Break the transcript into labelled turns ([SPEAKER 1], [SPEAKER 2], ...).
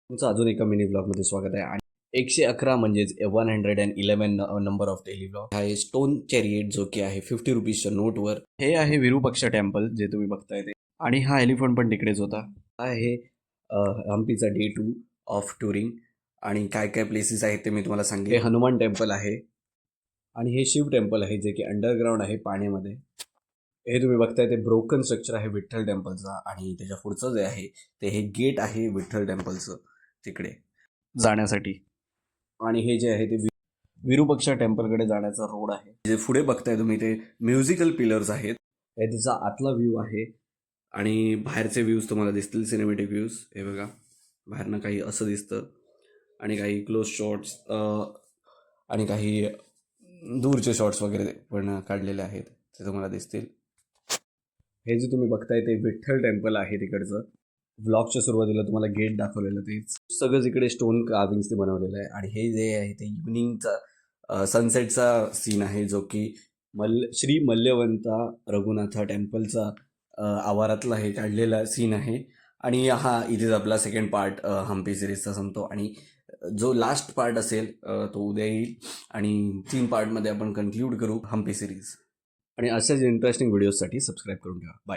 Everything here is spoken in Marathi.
[SPEAKER 1] तुमचं अजून एका मिनी ब्लॉगमध्ये स्वागत आहे. आणि 111 म्हणजेच 111 नंबर ऑफ डेली ब्लॉग हा आहे स्टोन चॅरिएट, जो की आहे 50 रुपीजच्या नोटवर. हे आहे विरूपाक्षा टेम्पल, जे तुम्ही बघताय ते. आणि हा एलिफंट पण तिकडेच होता. हा आहे हम्पीचा डे 2 ऑफ टुरिंग. आणि काय काय प्लेसेस आहेत ते मी तुम्हाला सांगेन. हे हनुमान टेम्पल आहे आणि हे शिव टेम्पल आहे, जे की अंडरग्राऊंड आहे पाण्यामध्ये. हे तुम्ही बघताय ते ब्रोकन स्ट्रक्चर आहे विठ्ठल टेम्पलचा. आणि त्याच्या पुढचं जे आहे ते हे गेट आहे विठ्ठल टेम्पलचं तिकडे जाण्यासाठी. आणि हे जे आहे ते विरूपाक्षा टेम्पलकडे जाण्याचा रोड आहे. जे पुढे बघताय तुम्ही ते म्युझिकल पिलर्स आहेत. हे तिचा आतला व्ह्यू आहे. आणि बाहेरचे व्ह्यूज तुम्हाला दिसतील, सिनेमॅटिक व्ह्यूज. हे बघा, बाहेरनं काही असं दिसतं आणि काही क्लोज शॉट्स आणि काही दूरचे शॉट्स वगैरे पण काढलेले आहेत, ते तुम्हाला दिसतील. हे जे तुम्ही बघताय ते विठ्ठल टेम्पल आहे तिकडचं. व्लॉगच्या सुरुवातीला तुम्हाला गेट दाखवलेलं तेच सगळं इकडे स्टोन कार्विंग्स ते बनवलेलं आहे. आणि हे जे आहे ते इव्हनिंगचा सनसेटचा सीन आहे, जो की श्री मल्ल्यवंता रघुनाथा टेम्पलचा आवारातला हे काढलेला सीन आहे. आणि हा इथेच आपला सेकंड पार्ट हम्पी सिरीजचा संपतो. आणि जो लास्ट पार्ट असेल तो उद्या येईल. आणि 3 पार्टमध्ये आपण कन्क्लूड करू हम्पी सिरीज. आणि अशाच इंटरेस्टिंग व्हिडिओजसाठी सबस्क्राईब करून ठेवा. बाय.